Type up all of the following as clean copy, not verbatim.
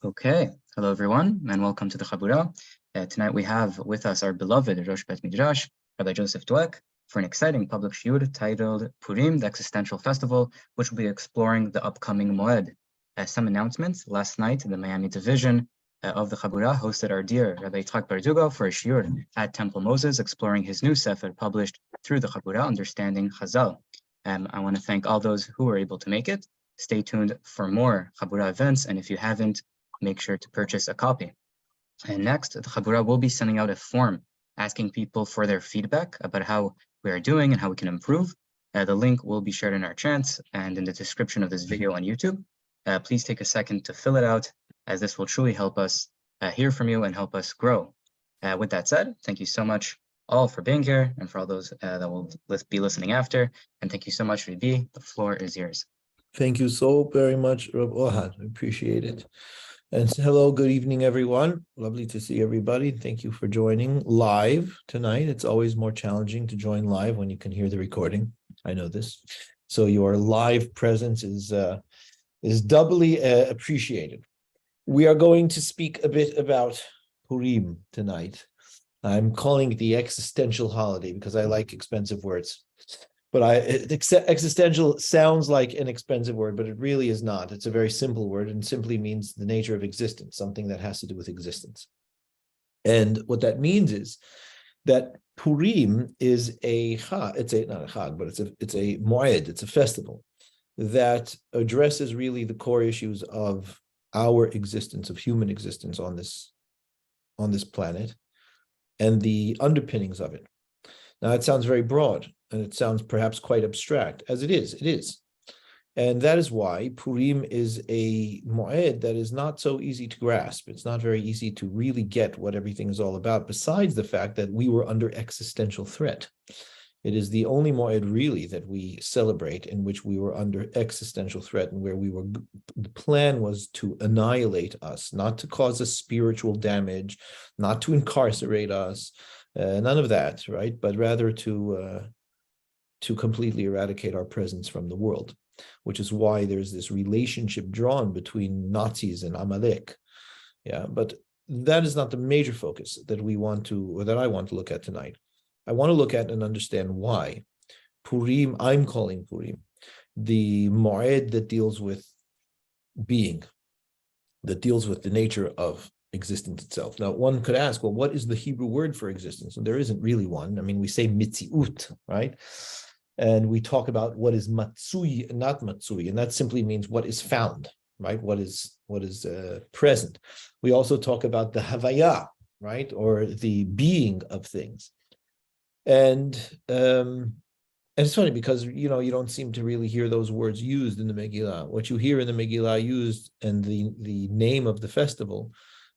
Okay, hello everyone, and welcome to the Chabura. Tonight we have with us our beloved Rosh Bet Midrash, Rabbi Joseph Dweck, for an exciting public shiur titled Purim, the Existential Festival, which will be exploring the upcoming Moed. Some announcements. Last night, the Miami division of the Chabura hosted our dear Rabbi Yitzchak Bardugo for a shiur at Temple Moses, exploring his new sefer published through the Chabura, Understanding Chazal. I want to thank all those who were able to make it. Stay tuned for more Chabura events, and if you haven't, make sure to purchase a copy. And next, the Chabura will be sending out a form asking people for their feedback about how we are doing and how we can improve. The link will be shared in our chants and in the description of this video on YouTube. Please take a second to fill it out, as this will truly help us hear from you and help us grow. With that said, thank you so much all for being here and for all those that will be listening after. And thank you so much, Rabbi. The floor is yours. Thank you so very much, Rabbi Ohad. I appreciate it. And hello, good evening, everyone. Lovely to see everybody. Thank you for joining live tonight. It's always more challenging to join live when you can hear the recording. I know this. So your live presence is doubly appreciated. We are going to speak a bit about Purim tonight. I'm calling it the existential holiday because I like expensive words. But existential sounds like an expensive word, but it really is not. It's a very simple word and simply means the nature of existence, something that has to do with existence. And what that means is that Purim is not a chag, but it's a moed, it's a festival that addresses really the core issues of our existence, of human existence on this planet, and the underpinnings of it. Now, it sounds very broad, and it sounds perhaps quite abstract, as it is. And that is why Purim is a moed that is not so easy to grasp. It's not very easy to really get what everything is all about, besides the fact that we were under existential threat. It is the only moed really that we celebrate in which we were under existential threat and where the plan was to annihilate us, not to cause us spiritual damage, not to incarcerate us, none of that, right? But rather to completely eradicate our presence from the world, which is why there's this relationship drawn between Nazis and Amalek. Yeah, but that is not the major focus that I want to look at tonight. I want to look at and understand why Purim, I'm calling Purim, the moed that deals with being, that deals with the nature of existence itself. Now, one could ask, well, what is the Hebrew word for existence? And there isn't really one. I mean, we say mitziut, right? And we talk about what is matsui and not matsui, and that simply means what is found, right? What is present. We also talk about the havaya, right, or the being of things. And it's funny because you don't seem to really hear those words used in the Megillah. What you hear in the Megillah used, and the name of the festival,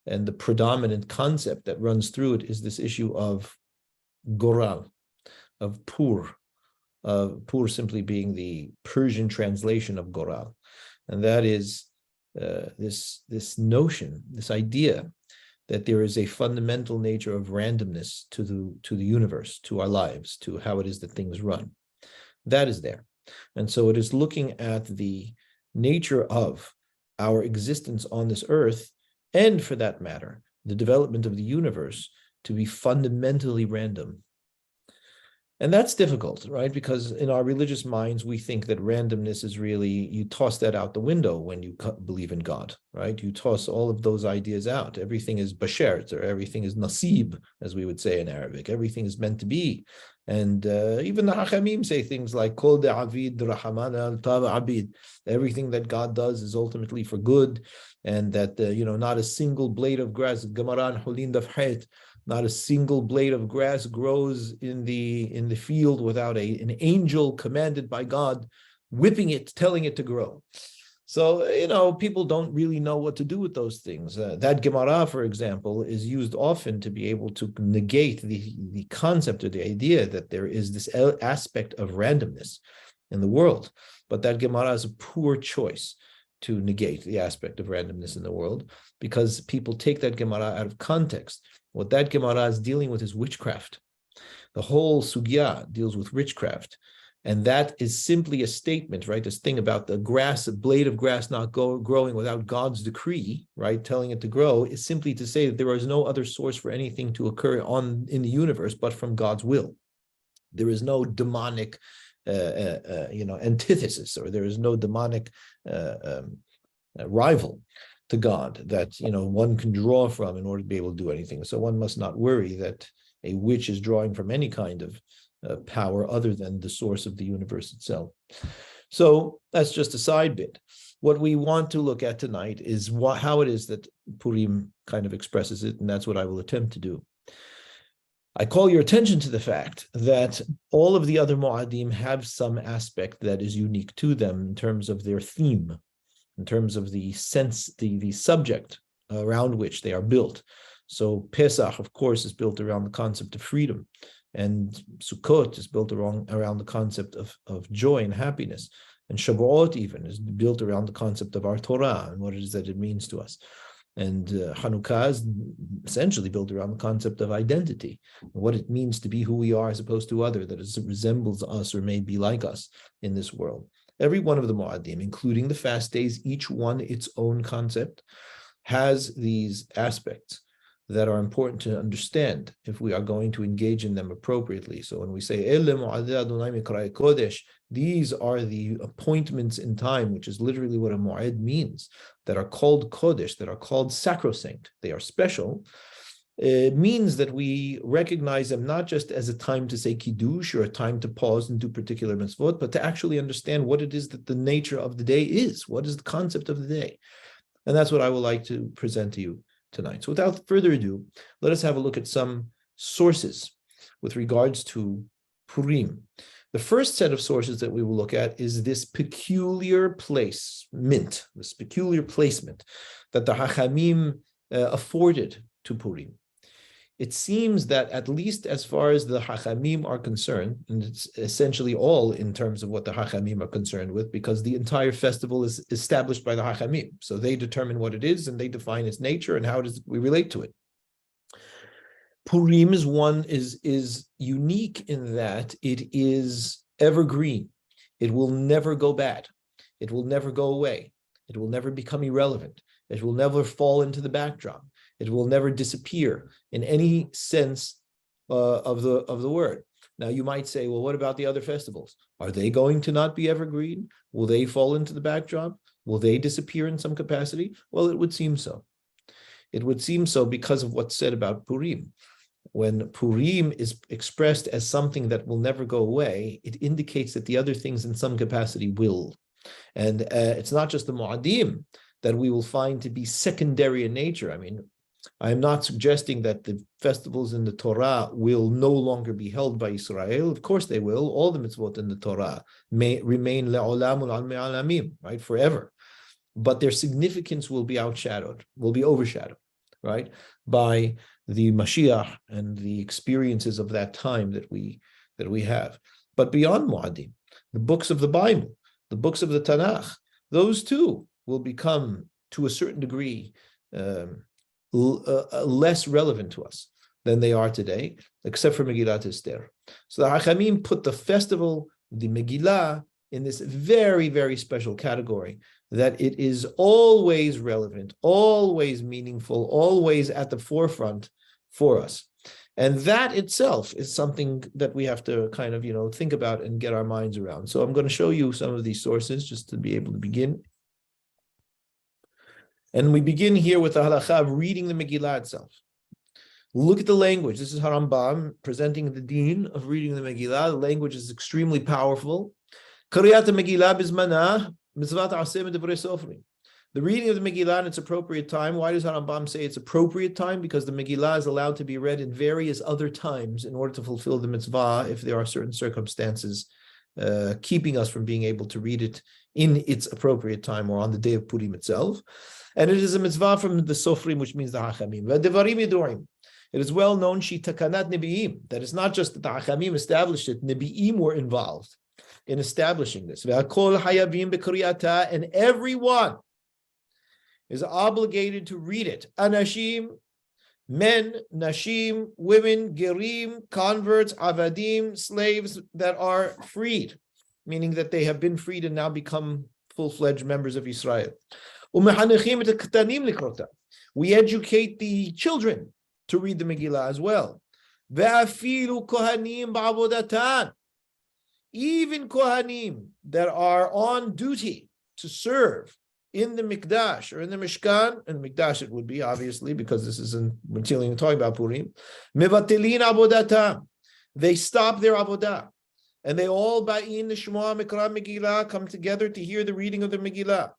and the predominant concept that runs through it is this issue of goral, of pur. Pur simply being the Persian translation of goral, and that is this notion, this idea that there is a fundamental nature of randomness to the universe, to our lives, to how it is that things run. That is there, and so it is looking at the nature of our existence on this earth, and for that matter, the development of the universe to be fundamentally random. And that's difficult, right? Because in our religious minds, we think that randomness is really, you toss that out the window when you believe in God, right? You toss all of those ideas out. Everything is bashert, or everything is nasib, as we would say in Arabic. Everything is meant to be. And even the Hachamim say things like, Kol de'avid rahaman al tav abid. Everything that God does is ultimately for good. And that, not a single blade of grass, Gemaran Hulin Dafhet, not a single blade of grass grows in the field without an angel commanded by God whipping it, telling it to grow. So, people don't really know what to do with those things. That Gemara, for example, is used often to be able to negate the concept or the idea that there is this aspect of randomness in the world. But that Gemara is a poor choice to negate the aspect of randomness in the world, because people take that Gemara out of context. What that Gemara is dealing with is witchcraft. The whole sugya deals with witchcraft. And that is simply a statement, right? This thing about the grass, a blade of grass not growing without God's decree, right? Telling it to grow is simply to say that there is no other source for anything to occur in the universe but from God's will. There is no demonic, antithesis, or there is no demonic rival to God that one can draw from in order to be able to do anything. So one must not worry that a witch is drawing from any kind of power other than the source of the universe itself. So that's just a side bit. What we want to look at tonight is how it is that Purim kind of expresses it, and that's what I will attempt to do. I call your attention to the fact that all of the other Mu'adim have some aspect that is unique to them in terms of their theme, in terms of the sense, the subject around which they are built. So Pesach, of course, is built around the concept of freedom, and Sukkot is built around the concept of joy and happiness, and Shavuot even is built around the concept of our Torah and what it is that it means to us. And Hanukkah is essentially built around the concept of identity, what it means to be who we are as opposed to other, that it resembles us or may be like us in this world. Every one of the Mu'adim, including the fast days, each one its own concept, has these aspects that are important to understand if we are going to engage in them appropriately. So when we say, these are the appointments in time, which is literally what a mu'ad means, that are called kodesh, that are called sacrosanct, they are special. It means that we recognize them not just as a time to say kiddush or a time to pause and do particular mitzvot, but to actually understand what it is that the nature of the day is. What is the concept of the day? And that's what I would like to present to you tonight. So without further ado, let us have a look at some sources with regards to Purim. The first set of sources that we will look at is this peculiar placement that the Hachamim afforded to Purim. It seems that at least as far as the Hachamim are concerned, and it's essentially all in terms of what the Hachamim are concerned with, because the entire festival is established by the Hachamim. So they determine what it is and they define its nature and how we relate to it. Purim is unique in that it is evergreen. It will never go bad. It will never go away. It will never become irrelevant. It will never fall into the backdrop. It will never disappear in any sense of the word. Now you might say, well, what about the other festivals? Are they going to not be evergreen? Will they fall into the backdrop? Will they disappear in some capacity? Well, it would seem so. It would seem so because of what's said about Purim. When Purim is expressed as something that will never go away, it indicates that the other things in some capacity will. And it's not just the Mu'adim that we will find to be secondary in nature. I mean, I am not suggesting that the festivals in the Torah will no longer be held by Israel. Of course they will. All the mitzvot in the Torah may remain le'olam ul alamim, right, forever. But their significance will be overshadowed, right, by the Mashiach and the experiences of that time that we have. But beyond Mu'adim, the books of the Bible, the books of the Tanakh, those too will become, to a certain degree, less relevant to us than they are today, except for Megillah Esther. So the Hachamim put the festival, the Megillah, in this very, very special category, that it is always relevant, always meaningful, always at the forefront for us. And that itself is something that we have to kind of, think about and get our minds around. So I'm going to show you some of these sources just to be able to begin. And we begin here with the halakha of reading the Megillah itself. Look at the language. This is Harambam presenting the deen of reading the Megillah. The language is extremely powerful. Qira'at Megillah bizmanah mitzvat aseh medavrei sofrim. The reading of the Megillah in its appropriate time. Why does Harambam say it's appropriate time? Because the Megillah is allowed to be read in various other times in order to fulfill the mitzvah if there are certain circumstances keeping us from being able to read it in its appropriate time or on the day of Purim itself. And it is a mitzvah from the Sofrim, which means the Hachamim. It is well known, that it's not just that the Hachamim established it, Nebi'im were involved in establishing this. And everyone is obligated to read it. Anashim, men, nashim, women, gerim, converts, avadim, slaves that are freed. meaning that they have been freed and now become full-fledged members of Israel. We educate the children to read the Megillah as well. Even Kohanim that are on duty to serve in the Mikdash or in the Mishkan, and the Mikdash it would be, obviously, because this is we're talking about Purim, Mevatilin Abodatam. They stop their Avodah. And they all ba'in l'shmoa mikra Megillah, come together to hear the reading of the Megillah.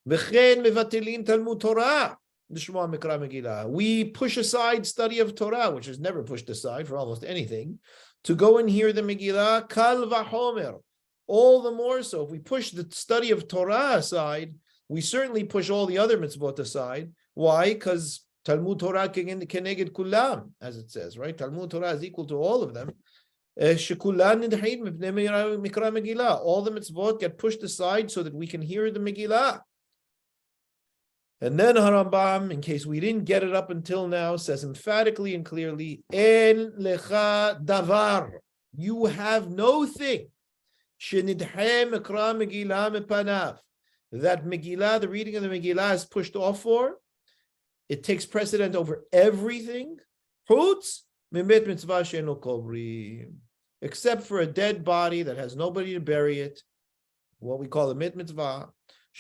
V'chen mevatilin Talmud Torah l'shmoa mikra Megillah. We push aside study of Torah, which is never pushed aside for almost anything, to go and hear the Megillah. Kal v'homer. All the more so, if we push the study of Torah aside, we certainly push all the other mitzvot aside. Why? Because Talmud Torah keneged kulam, as it says, right? Talmud Torah is equal to all of them. All the mitzvot get pushed aside so that we can hear the Megillah. And then Harambam, in case we didn't get it up until now, says emphatically and clearly, En lecha davar. You have no thing. That Megillah, the reading of the Megillah, is pushed off for. It takes precedent over everything. Except for a dead body that has nobody to bury it, what we call a mit mitzvah.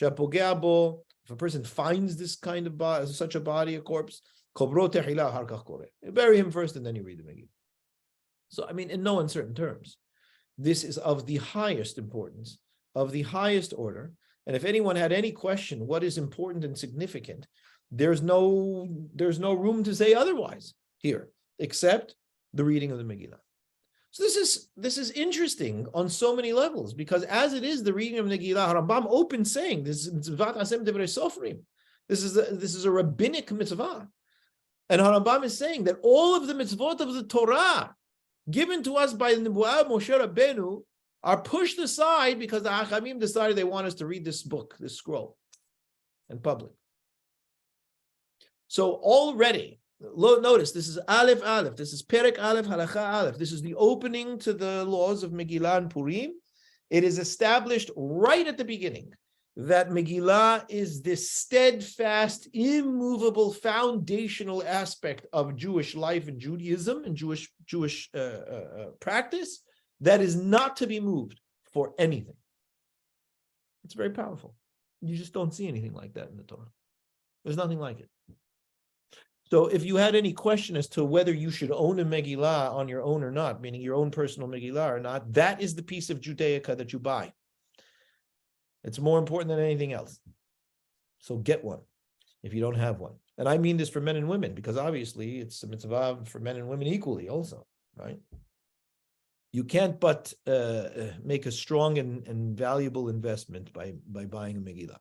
If a person finds this kind of body, such a body, a corpse, you bury him first and then you read the Megillah. So, I mean, in no uncertain terms, this is of the highest importance, of the highest order. And if anyone had any question, what is important and significant, there's no room to say otherwise here, except the reading of the Megillah. So this is interesting on so many levels, because as it is the reading of Megillah, Rambam opens saying this is a rabbinic mitzvah, and Rambam is saying that all of the mitzvot of the Torah given to us by the Nebuah Moshe Rabbeinu are pushed aside because the Hachamim decided they want us to read this book, this scroll, in public. So already, notice, this is Aleph Aleph, this is Perek Aleph, Halacha Aleph. This is the opening to the laws of Megillah and Purim. It is established right at the beginning that Megillah is this steadfast, immovable, foundational aspect of Jewish life and Judaism and Jewish practice that is not to be moved for anything. It's very powerful. You just don't see anything like that in the Torah. There's nothing like it. So if you had any question as to whether you should own a Megillah on your own or not, meaning your own personal Megillah or not, that is the piece of Judaica that you buy. It's more important than anything else. So get one if you don't have one. And I mean this for men and women, because obviously it's a mitzvah for men and women equally also, right? You can't but make a strong and valuable investment by buying a Megillah.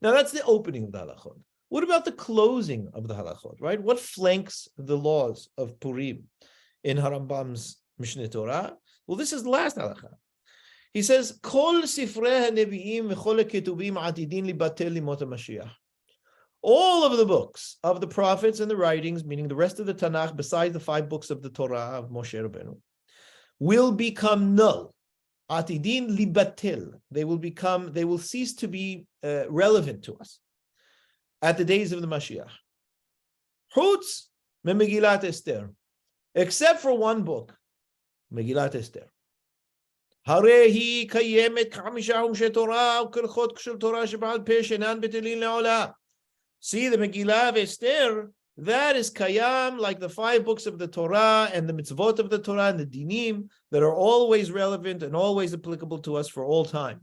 Now that's the opening of the halachot. What about the closing of the halachot, right? What flanks the laws of Purim in Harambam's Mishneh Torah? Well, this is the last halakha. He says, Kol sifrei hanevi'im v'chol ketuvim atidin libatel limot HaMashiach. All of the books of the prophets and the writings, meaning the rest of the Tanakh, besides the 5 books of the Torah of Moshe Rabbeinu, will become null. Atidin libatel. They will cease to be relevant to us at the days of the Mashiach. Chutz me Megillat Esther, except for one book, Megillat Esther. Harehi kayemet k'hamishah she'Torah u'kelchot shel Torah she'ba'al peh she'enan betelin le'olah. See, the Megillah of Esther, that is kayam, like the 5 books of the Torah and the mitzvot of the Torah and the dinim that are always relevant and always applicable to us for all time.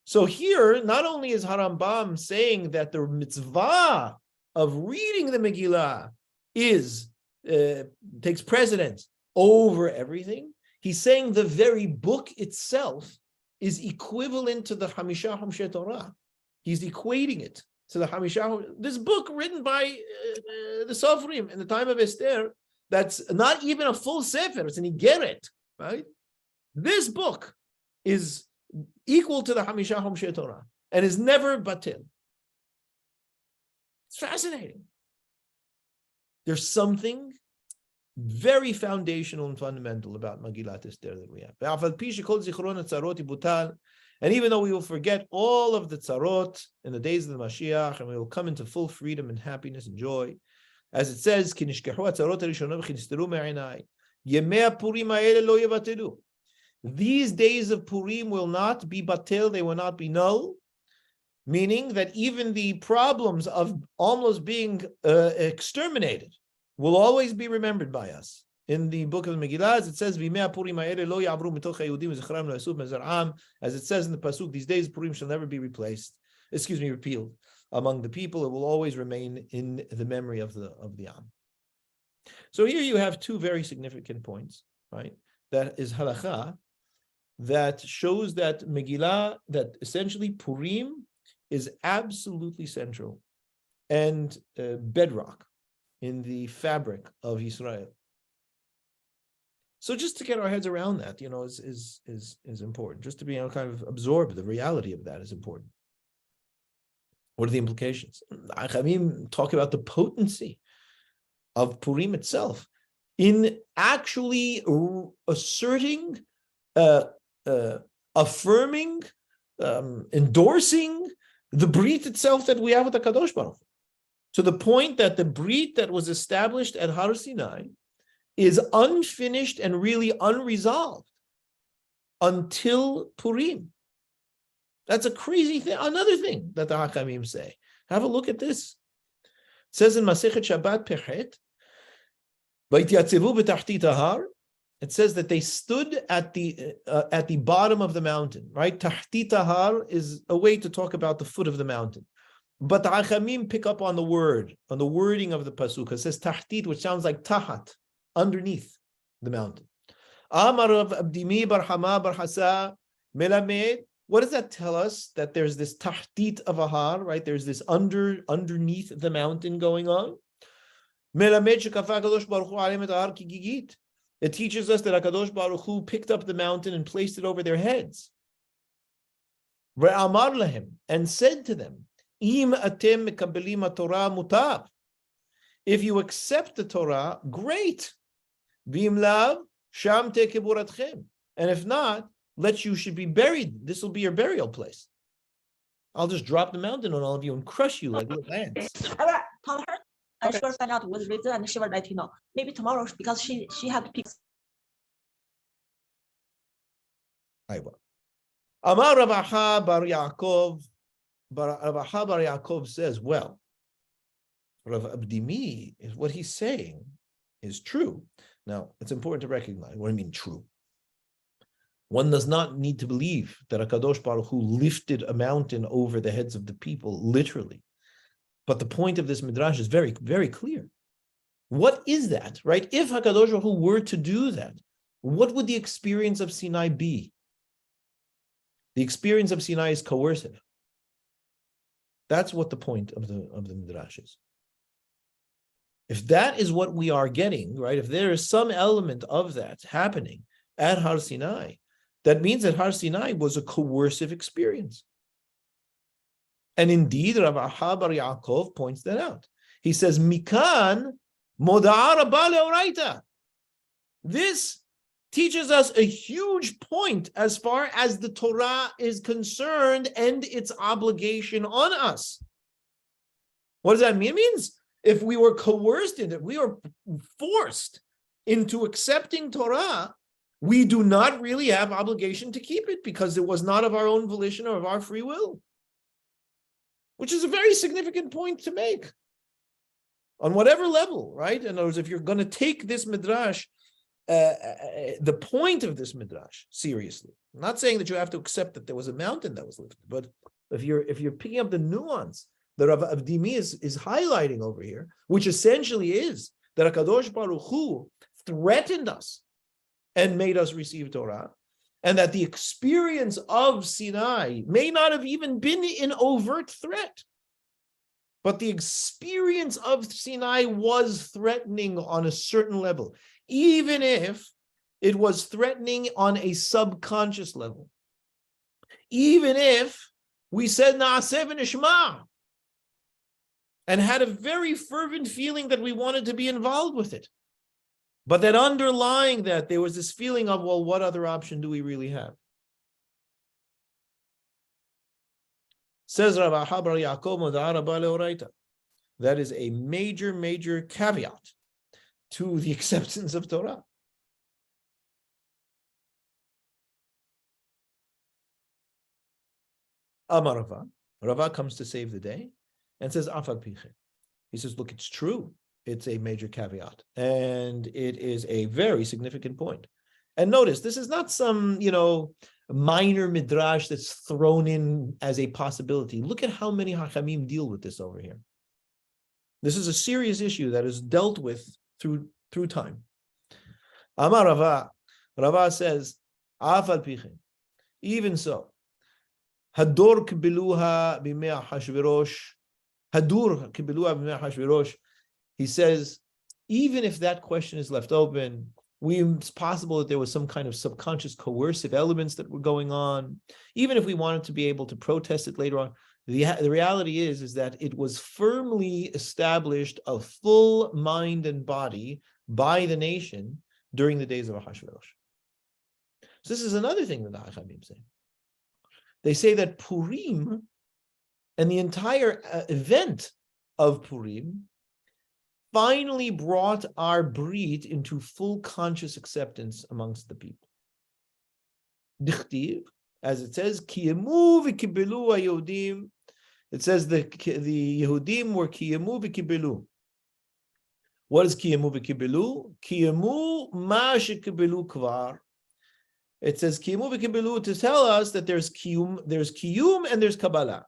So here, not only is Harambam saying that the mitzvah of reading the Megillah takes precedence over everything, he's saying the very book itself is equivalent to the Hamishah Homsheh Torah. He's equating it to the Hamishah. This book written by the Sofrim in the time of Esther, that's not even a full sefer, it's an Igeret, right? This book is equal to the Hamishah Homsheh Torah and is never batil. It's fascinating. There's something very foundational and fundamental about Megillat Esther that we have. And even though we will forget all of the tzarot in the days of the Mashiach, and we will come into full freedom and happiness and joy, as it says, these days of Purim will not be batel, they will not be null, meaning that even the problems of almost being exterminated will always be remembered by us. In the book of the Megillah, as it says, as it says in the Pasuk, these days of Purim shall never be repealed among the people. It will always remain in the memory of the Am. So here you have two very significant points, right? That is halakha, that shows that Megillah, that essentially Purim is absolutely central and bedrock in the fabric of Israel. So just to get our heads around that, is important. Just to be able to kind of absorb the reality of that is important. What are the implications? Achamim talk about the potency of Purim itself in actually asserting, affirming, endorsing the brit itself that we have with the Kadosh Baruch Hu, to the point that the brit that was established at Har Sinai is unfinished and really unresolved until Purim. That's a crazy thing. Another thing that the Hakamim say. Have a look at this. It says in Masechet Shabbat Pechet, it says that they stood at the bottom of the mountain, right? Tahtit Har is a way to talk about the foot of the mountain. But the Hachamim pick up on the wording of the Pasuk. It says Tahtit, which sounds like Tahat, underneath the mountain. Amarava Rabba Melamed. What does that tell us? That there's this Tahtit of a Har, right? There's this underneath the mountain going on. It teaches us that HaKadosh Baruch Hu picked up the mountain and placed it over their heads. And said to them, if you accept the Torah, great. And if not, you should be buried. This will be your burial place. I'll just drop the mountain on all of you and crush you like little ants. I will tell her, and she will find out what reason, and she will let you know. Maybe tomorrow, because she had to pick. Amarava Bar Yaakov says, well, Rav Abdimi is what he's saying is true. Now, it's important to recognize what I mean true. One does not need to believe that HaKadosh Baruch Hu lifted a mountain over the heads of the people, literally. But the point of this midrash is very, very clear. What is that, right? If HaKadosh Baruch Hu were to do that, what would the experience of Sinai be? The experience of Sinai is coercive. That's what the point of the midrash is. If that is what we are getting, right? If there is some element of that happening at Har Sinai, that means that Har Sinai was a coercive experience. And indeed, Rav Bar Yaakov points that out. He says, Mikan Moda'a Rabba Leoraita. This teaches us a huge point as far as the Torah is concerned and its obligation on us. What does that mean? It means if we were coerced into, if we were forced into accepting Torah, we do not really have obligation to keep it because it was not of our own volition or of our free will, which is a very significant point to make on whatever level, right? In other words, if you're going to take this midrash, the point of this midrash seriously, I'm not saying that you have to accept that there was a mountain that was lifted, but if you're picking up the nuance that Rav Avdimi is highlighting over here, which essentially is that HaKadosh Baruch Hu threatened us and made us receive Torah, and that the experience of Sinai may not have even been an overt threat, but the experience of Sinai was threatening on a certain level, even if it was threatening on a subconscious level. Even if we said Na'aseh v'nishma and had a very fervent feeling that we wanted to be involved with it. But that underlying that, there was this feeling of, well, what other option do we really have? Says Rabbi Yaakov, that is a major, major caveat to the acceptance of Torah. Amarava Rabba comes to save the day and says, Afal Piche. He says, look, it's true. It's a major caveat. And it is a very significant point. And notice, this is not some, minor midrash that's thrown in as a possibility. Look at how many hachamim deal with this over here. This is a serious issue that is dealt with through time. Amarava Rabba says, Afal Piche. Even so, Hadur kibiluha b'mei Hashvirosh. Hadur kibiluha b'mei Hashvirosh. He says, even if that question is left open, it's possible that there was some kind of subconscious coercive elements that were going on. Even if we wanted to be able to protest it later on, the reality is that it was firmly established a full mind and body by the nation during the days of Ahasuerus. So this is another thing that the Hachamim say. They say that Purim and the entire event of Purim finally brought our breed into full conscious acceptance amongst the people. Dichtiv, as it says, Kiyemu v'kibelu haYehudim. It says the Yehudim were Kiyemu v'kibelu. What is Kiyemu v'kibelu? Kiyemu ma shekibelu kvar. It says Kiyemu v'kibelu to tell us that there's kiyum and there's Kabbalah.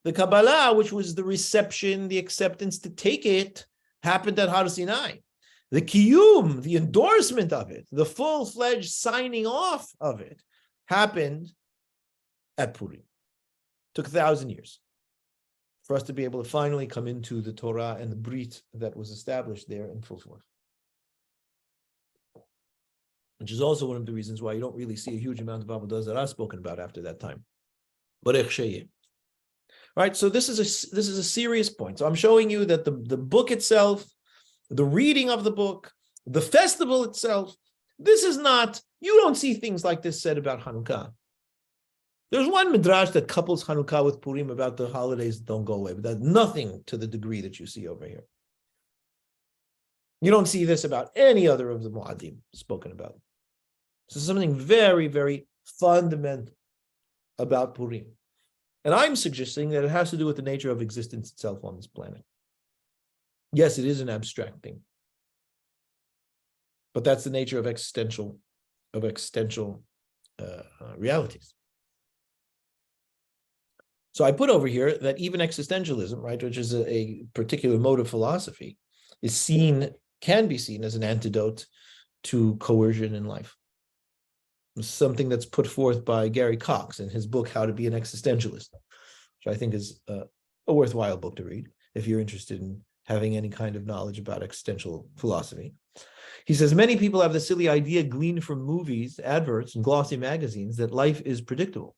The Kabbalah, which was the reception, the acceptance to take it, happened at Har Sinai. The kiyum, the endorsement of it, the full-fledged signing off of it, happened at Purim. Took 1,000 years for us to be able to finally come into the Torah and the Brit that was established there in full force. Which is also one of the reasons why you don't really see a huge amount of Avodah Zarah spoken about after that time. But right, so this is a serious point. So I'm showing you that the book itself, the reading of the book, the festival itself, this is not, you don't see things like this said about Hanukkah. There's one midrash that couples Hanukkah with Purim about the holidays that don't go away, but that's nothing to the degree that you see over here. You don't see this about any other of the Mu'adim spoken about. So something very, very fundamental about Purim. And I'm suggesting that it has to do with the nature of existence itself on this planet. Yes, it is an abstract thing. But that's the nature of existential realities. So I put over here that even existentialism, right, which is a particular mode of philosophy, can be seen as an antidote to coercion in life. Something that's put forth by Gary Cox in his book, How to Be an Existentialist, which I think is a worthwhile book to read if you're interested in having any kind of knowledge about existential philosophy. He says, many people have the silly idea gleaned from movies, adverts, and glossy magazines that life is predictable.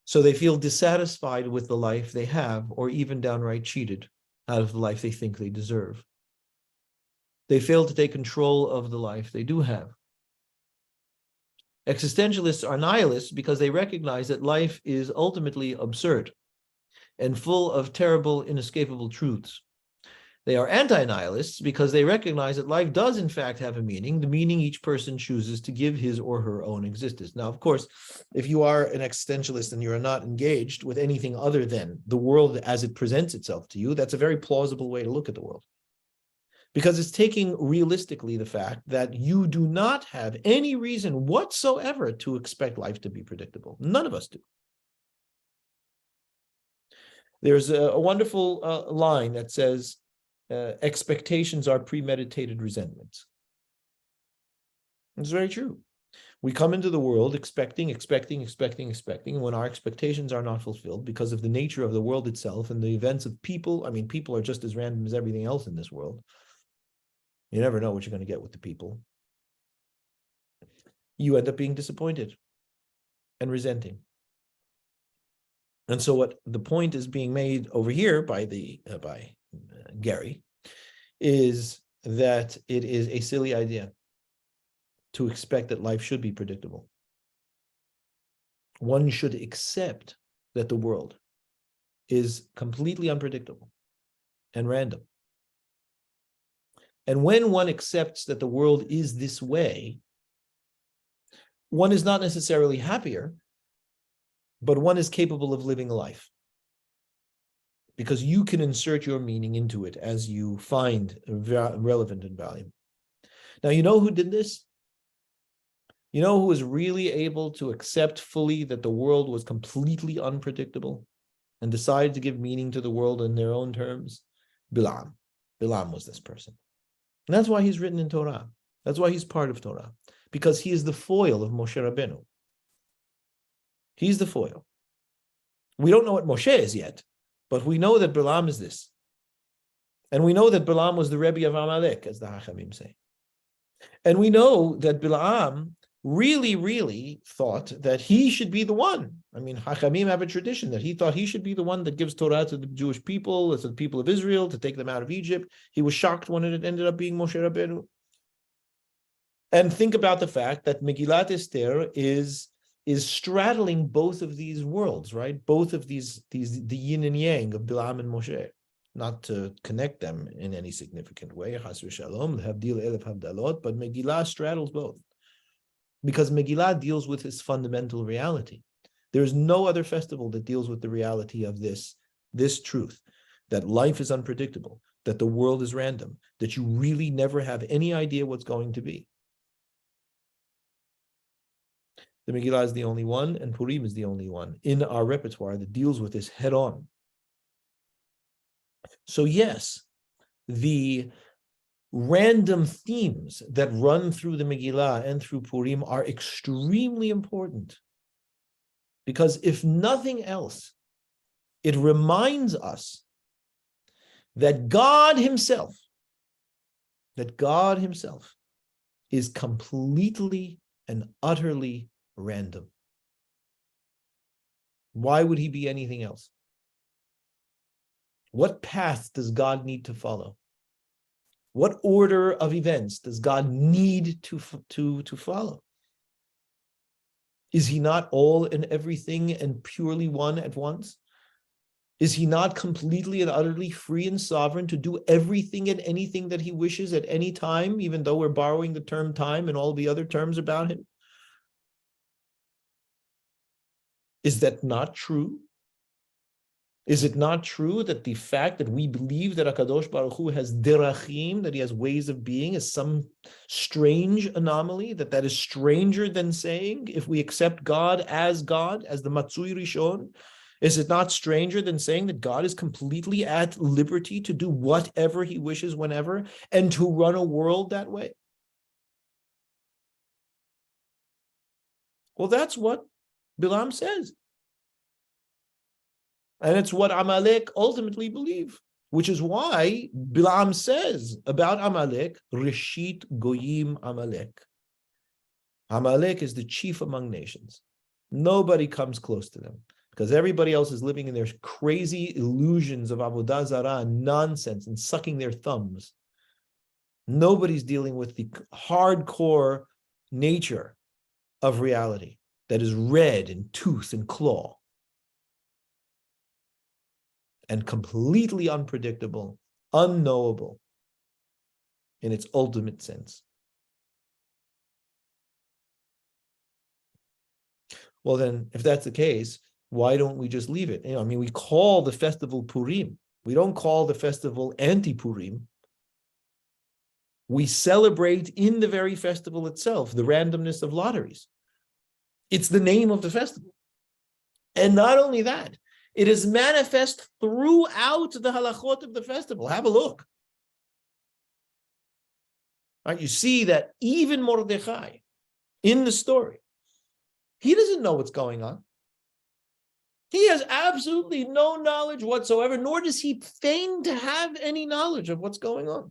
So they feel dissatisfied with the life they have, or even downright cheated out of the life they think they deserve. They fail to take control of the life they do have. Existentialists are nihilists because they recognize that life is ultimately absurd and full of terrible, inescapable truths. They are anti-nihilists because they recognize that life does in fact have a meaning, the meaning each person chooses to give his or her own existence. Now, of course, if you are an existentialist and you're not engaged with anything other than the world as it presents itself to you, that's a very plausible way to look at the world. Because it's taking realistically the fact that you do not have any reason whatsoever to expect life to be predictable. None of us do. There's a wonderful line that says, expectations are premeditated resentments. It's very true. We come into the world expecting. And when our expectations are not fulfilled because of the nature of the world itself and the events of people, people are just as random as everything else in this world. You never know what you're going to get with the people. You end up being disappointed and resenting. And so what the point is being made over here by Gary is that it is a silly idea to expect that life should be predictable. One should accept that the world is completely unpredictable and random. And when one accepts that the world is this way, one is not necessarily happier, but one is capable of living a life. Because you can insert your meaning into it as you find relevant and valuable. Now, you know who did this? You know who was really able to accept fully that the world was completely unpredictable and decided to give meaning to the world in their own terms? Bilam. Bilam was this person. And that's why he's written in Torah. That's why he's part of Torah. Because he is the foil of Moshe Rabbeinu. He's the foil. We don't know what Moshe is yet, but we know that Bilam is this. And we know that Bilam was the Rebbe of Amalek, as the Hachamim say. And we know that Bilam really thought that he should be the one. I mean, Hachamim have a tradition that he thought he should be the one that gives Torah to the Jewish people, to the people of Israel, to take them out of Egypt. He was shocked when it ended up being Moshe Rabbeinu. And think about the fact that Megillat Esther is straddling both of these worlds, right? Both of these the yin and yang of Bilam and Moshe. Not to connect them in any significant way, Chas v'Shalom, Havdil Elef Havdalot, but Megillah straddles both. Because Megillah deals with its fundamental reality. There is no other festival that deals with the reality of this truth, that life is unpredictable, that the world is random, that you really never have any idea what's going to be. The Megillah is the only one, and Purim is the only one in our repertoire that deals with this head on. So yes, the random themes that run through the Megillah and through Purim are extremely important. Because if nothing else, it reminds us that God Himself is completely and utterly random. Why would He be anything else? What path does God need to follow? What order of events does God need to follow? Is He not all and everything and purely one at once? Is He not completely and utterly free and sovereign to do everything and anything that He wishes at any time, even though we're borrowing the term time and all the other terms about Him? Is that not true? Is it not true that the fact that we believe that HaKadosh Baruch Hu has derachim, that He has ways of being, is some strange anomaly, that is stranger than saying, if we accept God, as the Matzui Rishon, is it not stranger than saying that God is completely at liberty to do whatever He wishes whenever, and to run a world that way? Well, that's what Bilam says. And it's what Amalek ultimately believe, which is why Bilam says about Amalek, Reshit Goyim Amalek. Amalek is the chief among nations. Nobody comes close to them because everybody else is living in their crazy illusions of Avodah Zarah and nonsense and sucking their thumbs. Nobody's dealing with the hardcore nature of reality that is red in tooth and claw, and completely unpredictable, unknowable in its ultimate sense. Well, then, if that's the case, why don't we just leave it? We call the festival Purim. We don't call the festival anti-Purim. We celebrate in the very festival itself the randomness of lotteries. It's the name of the festival. And not only that, it is manifest throughout the halachot of the festival. Have a look. Right, you see that even Mordechai, in the story, he doesn't know what's going on. He has absolutely no knowledge whatsoever, nor does he feign to have any knowledge of what's going on.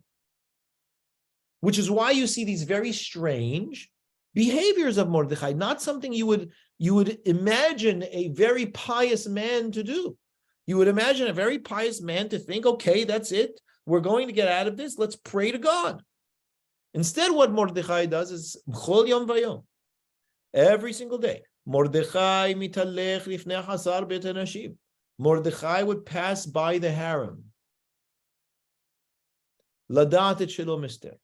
Which is why you see these very strange behaviors of Mordechai, not something you would imagine a very pious man to do. You would imagine a very pious man to think, okay, that's it. we're going to get out of this. Let's pray to God. Instead, what Mordechai does is Chol Yom Vayom. Every single day. Mordechai mitalech lifnei hasar bet hanashim. Mordechai would pass by the harem. Ladat et shalom Esther.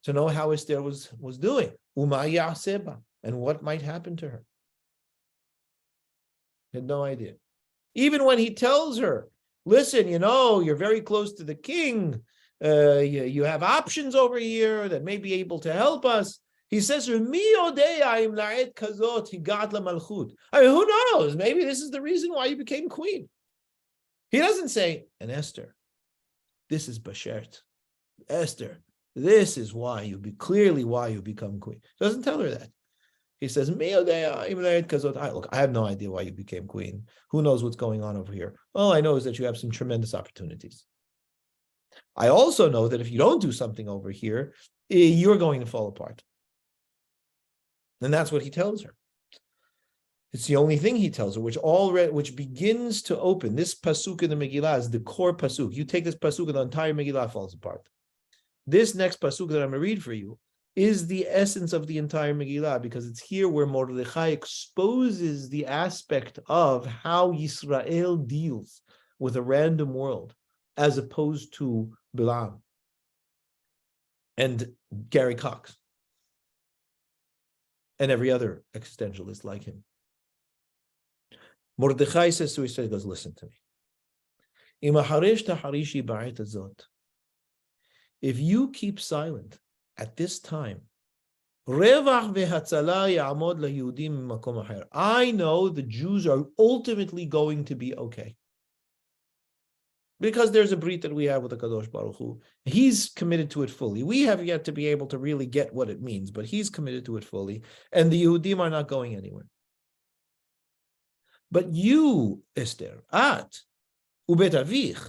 To know how Esther was doing. Uma ya'aseba. And what might happen to her. Had no idea. Even when he tells her, listen, you're very close to the king. You have options over here that may be able to help us. He says, Neodaya kazot higat lamalchut. Who knows? Maybe this is the reason why you became queen. He doesn't say, and Esther, this is Bashert. Esther, this is why clearly why you become queen. Doesn't tell her that. He says, look, I have no idea why you became queen. Who knows what's going on over here? All I know is that you have some tremendous opportunities. I also know that if you don't do something over here, you're going to fall apart. And that's what he tells her. It's the only thing he tells her, which begins to open. This pasuk in the Megillah is the core pasuk. You take this pasuk and the entire Megillah falls apart. This next pasuk that I'm going to read for you is the essence of the entire Megillah, because it's here where Mordechai exposes the aspect of how Yisrael deals with a random world, as opposed to Bilam and Gary Cox and every other existentialist like him. Mordechai says to Yisrael, he goes, listen to me. If you keep silent at this time, I know the Jews are ultimately going to be okay. Because there's a brit that we have with the Kadosh Baruch Hu. He's committed to it fully. We have yet to be able to really get what it means, but he's committed to it fully. And the Yehudim are not going anywhere. But you, Esther, at ubet avich,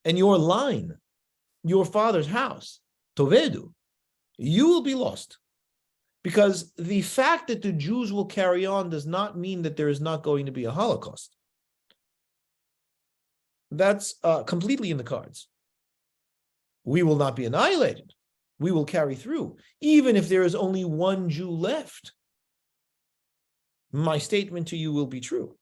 and your line, your father's house, Tovedu, you will be lost. Because the fact that the Jews will carry on does not mean that there is not going to be a Holocaust. That's completely in the cards. We will not be annihilated. We will carry through, even if there is only one Jew left. My statement to you will be true.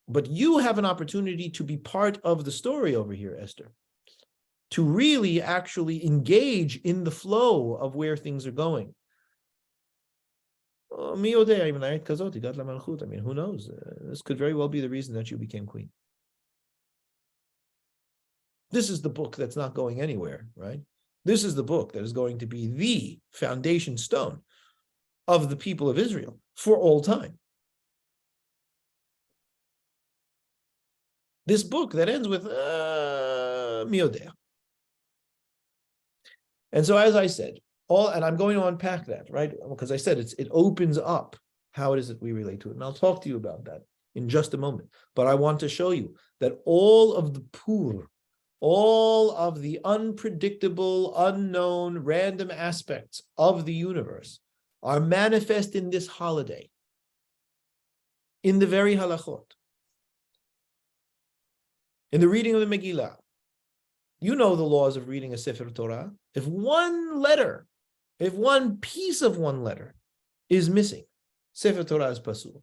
But you have an opportunity to be part of the story over here, Esther, to really actually engage in the flow of where things are going. I mean, who knows? This could very well be the reason that you became queen. This is the book that's not going anywhere, right? This is the book that is going to be the foundation stone of the people of Israel for all time. This book that ends with Neodaya. And so, as I said, and I'm going to unpack that, right? Because I said it opens up how it is that we relate to it. And I'll talk to you about that in just a moment. But I want to show you that all of the pur, all of the unpredictable, unknown, random aspects of the universe are manifest in this holiday, in the very halachot. In the reading of the Megillah, you know the laws of reading a Sefer Torah. If one piece of one letter is missing, Sefer Torah is pasul.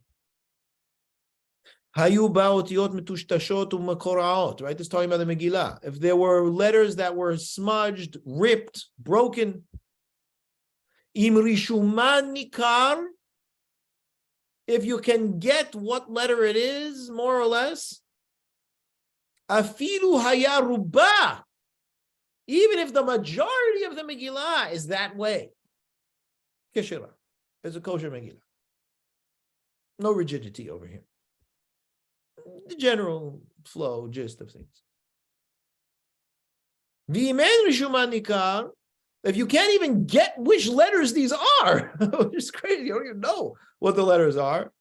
Hayu ba'otiyot metushtashot u'makora'ot, right? This is talking about the Megillah. If there were letters that were smudged, ripped, broken, im rishuman nikar, if you can get what letter it is, more or less, afilu haya ruba, even if the majority of the Megillah is that way, keshira, it's a kosher Megillah. No rigidity over here. The general flow, gist of things. V'imen rishuman nikar, if you can't even get which letters these are, which is crazy, you don't even know what the letters are.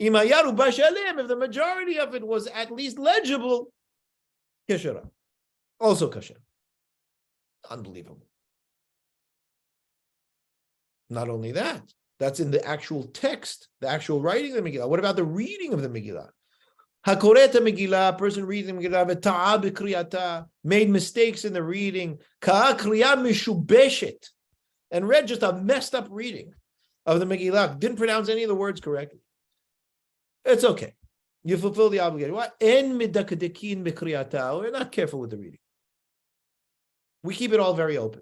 Imayaru bashalim, if the majority of it was at least legible, keshera, also kasher. Unbelievable. Not only that, that's in the actual text, the actual writing of the Megillah. What about the reading of the Megillah? Hakoreta Megillah, a person reading Megillah, v'ta'a b'kriyata, made mistakes in the reading, ka'a kriya mishubeshet, and read just a messed up reading of the Megillah, didn't pronounce any of the words correctly. It's okay. You fulfill the obligation. What? En midakadekin b'kriyata. We're not careful with the reading. We keep it all very open.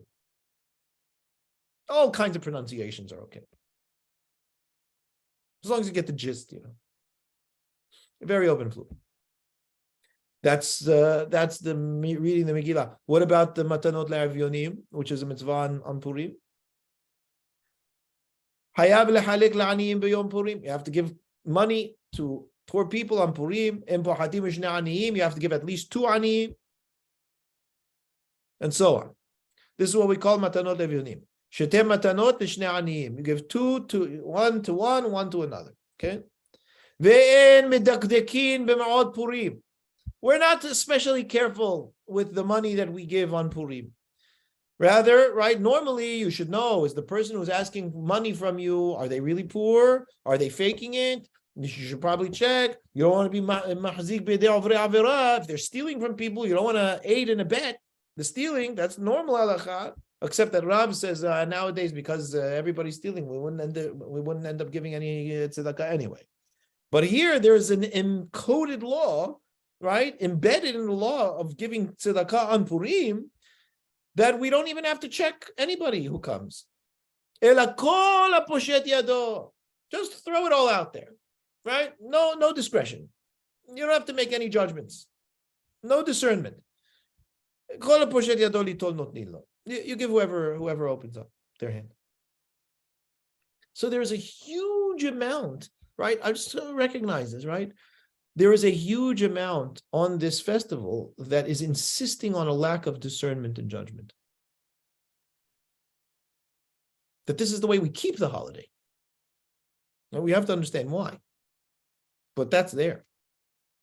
All kinds of pronunciations are okay. As long as you get the gist, Very open fluid. That's the reading the Megillah. What about the Matanot Le'avyonim, which is a mitzvah on Purim? Hayav lehalik la'aniyim b'yom Purim. You have to give money to poor people on Purim. Em pohatim mishne aniyim. You have to give at least 2 aniyim, and so on. This is what we call Matanot Le'avyonim. Shetem matanot l'shne aniyim. You give 2 to one, one to another. Okay. Ve'en medakdekin b'ma'od Purim. We're not especially careful with the money that we give on Purim. Rather, right, normally you should know, is the person who's asking money from you, are they really poor? Are they faking it? You should probably check. You don't want to be mahzik b'yedei avrei avera. If they're stealing from people, you don't want to aid and abet the stealing. That's normal halakha. Except that Rab says nowadays, because everybody's stealing, we wouldn't end up giving any tzedakah anyway. But here there's an encoded law, right, embedded in the law of giving tzedakah on Purim, that we don't even have to check anybody who comes. Just throw it all out there, right? No discretion. You don't have to make any judgments. No discernment. You give whoever opens up their hand. So there's a huge amount, right? I just recognize this, right? There is a huge amount on this festival that is insisting on a lack of discernment and judgment. That this is the way we keep the holiday. Now, we have to understand why. But that's there.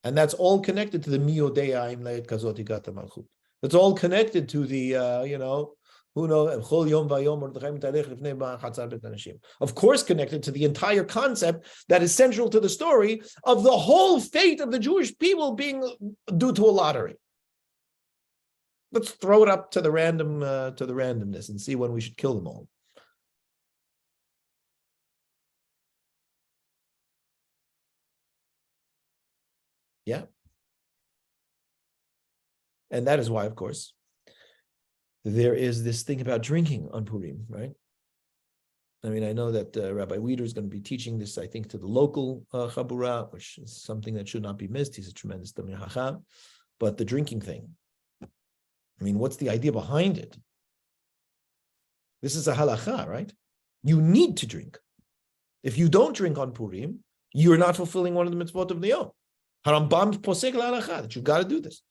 And that's all connected to the Neodaya im le'et kazot igata malchut. It's all connected to the, who knows, of course, connected to the entire concept that is central to the story of the whole fate of the Jewish people being due to a lottery. Let's throw it up to the randomness and see when we should kill them all. Yeah. And that is why, of course, there is this thing about drinking on Purim, right? I mean, I know that Rabbi Weider is going to be teaching this, I think, to the local Chabura, which is something that should not be missed. He's a tremendous Tamir Chacham. But the drinking thing, I mean, what's the idea behind it? This is a halacha, right? You need to drink. If you don't drink on Purim, you're not fulfilling one of the mitzvot of the Yom. Harambam posek halacha, that you've got to do this.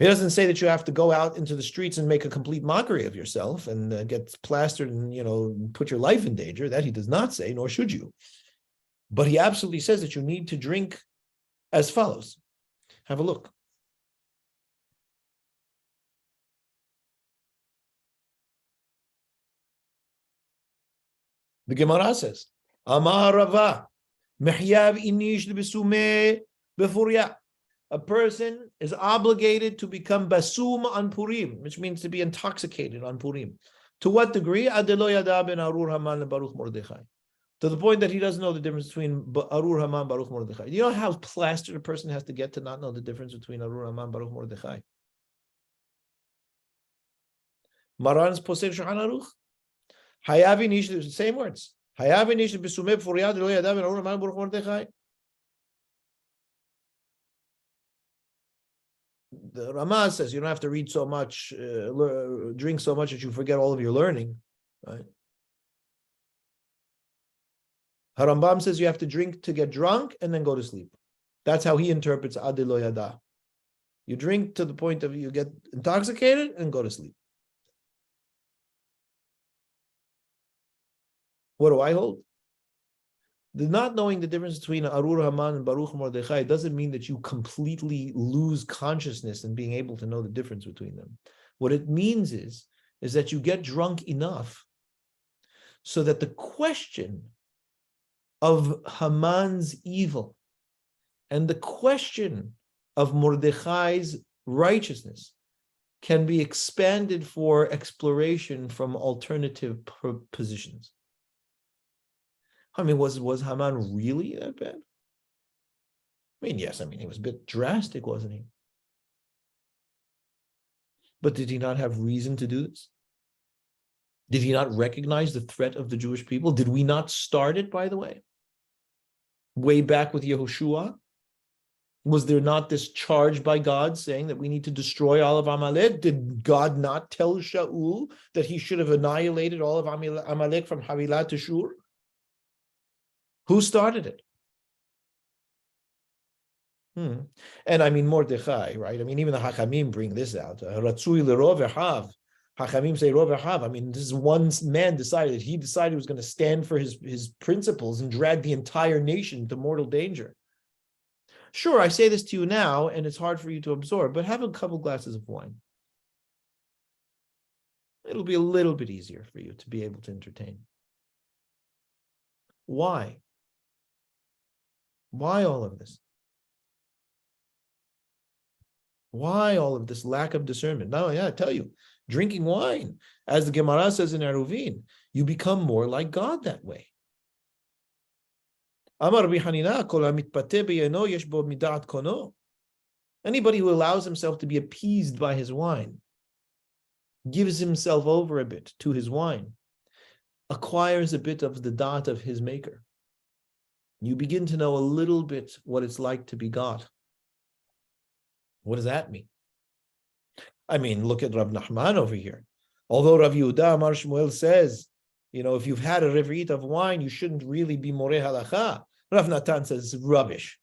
He doesn't say that you have to go out into the streets and make a complete mockery of yourself and get plastered and, put your life in danger. That he does not say, nor should you. But he absolutely says that you need to drink as follows. Have a look. The Gemara says, Amarava Rabba, mehyav inish lebesumeh befurya. A person is obligated to become basum on Purim, which means to be intoxicated on Purim. To what degree? To the point that he doesn't know the difference between Arur Haman and Baruch Mordechai. Do you know how plastered a person has to get to not know the difference between Arur Haman and Baruch Mordechai? Maran's Posel Shulchan Aruch. Hayav inish, the same words. Hayav inish besumeh b'furya lo yadav Arur Haman Baruch Mordechai. The Ramah says you don't have to read so much, drink so much that you forget all of your learning, right? Harambam says you have to drink to get drunk and then go to sleep. That's how he interprets Adi lo yada. You drink to the point of you get intoxicated and go to sleep. What do I hold? The not knowing the difference between Arur Haman and Baruch Mordechai doesn't mean that you completely lose consciousness and being able to know the difference between them. What it means is that you get drunk enough so that the question of Haman's evil And the question of Mordechai's righteousness can be expanded for exploration from alternative positions. I mean, was Haman really that bad? I mean, yes, he was a bit drastic, wasn't he? But did he not have reason to do this? Did he not recognize the threat of the Jewish people? Did we not start it, by the way? Way back with Yehoshua? Was there not this charge by God saying that we need to destroy all of Amalek? Did God not tell Shaul that he should have annihilated all of Amalek from Havilah to Shur? Who started it? And Mordechai, right? Even the Hachamim bring this out. Ratzui l'rov echav. Hachamim say rov echav. This is one man decided he was going to stand for his principles and drag the entire nation into mortal danger. Sure, I say this to you now, and it's hard for you to absorb, but have a couple glasses of wine. It'll be a little bit easier for you to be able to entertain. Why? Why all of this? Why all of this lack of discernment? Now, I tell you, drinking wine, as the Gemara says in Eruvin, you become more like God that way. Anybody who allows himself to be appeased by his wine, gives himself over a bit to his wine, acquires a bit of the dot of his maker. You begin to know a little bit what it's like to be God. What does that mean? Look at Rav Nachman over here. Although Rav Yehuda Amar Shmuel says, if you've had a revi'it of wine, you shouldn't really be moreh halacha. Rav Natan says it's rubbish.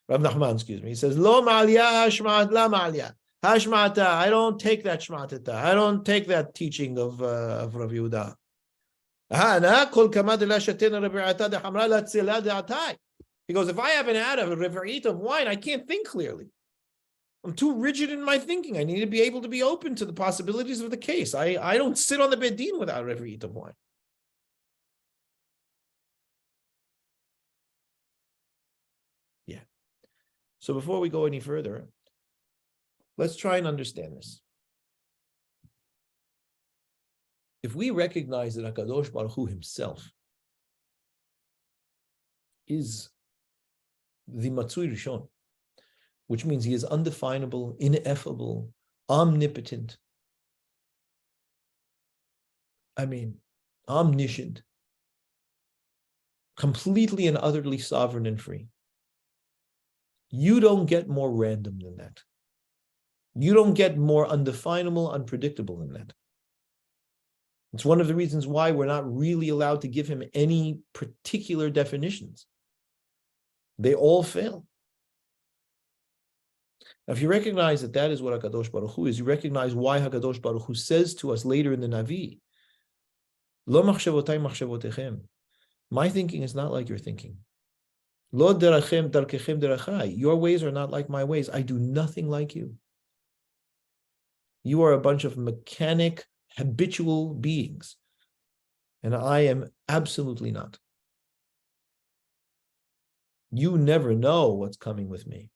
Rav Nachman, he says, Lo ma'aliyah hashma'at la ma'aliyah. Hashma'ata, I don't take that shma'atata. I don't take that teaching of Rav Yehuda. He goes, if I haven't had a revi'it of wine, I can't think clearly. I'm too rigid in my thinking. I need to be able to be open to the possibilities of the case. I don't sit on the Beit Din without a revi'it of wine. Yeah. So before we go any further, let's try and understand this. If we recognize that HaKadosh Baruch Hu himself is the Matzui Rishon, which means he is undefinable, ineffable, omnipotent, omniscient, completely and utterly sovereign and free. You don't get more random than that. You don't get more undefinable, unpredictable than that. It's one of the reasons why we're not really allowed to give him any particular definitions. They all fail. Now, if you recognize that that is what HaKadosh Baruch Hu is, you recognize why HaKadosh Baruch Hu says to us later in the Navi, Lo machshavotay machshavotechem. My thinking is not like your thinking. Lo derachem darkechem derachai. Your ways are not like my ways. I do nothing like you. You are a bunch of mechanic, habitual beings. And I am absolutely not. You never know what's coming with me.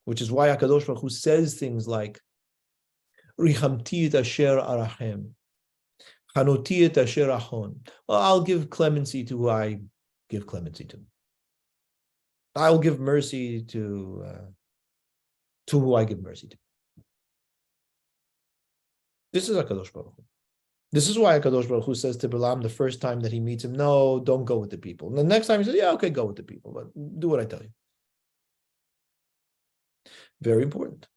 Which is why HaKadosh Baruch Hu says things like, Richamti et asher arachem, chanoti et asher achon. Well, I'll give clemency to who I give clemency to. I'll give mercy to who I give mercy to. This is HaKadosh Baruch Hu. This is why HaKadosh Baruch Hu says to Balaam the first time that he meets him, no, don't go with the people. And the next time he says, yeah, okay, go with the people, but do what I tell you. Very important.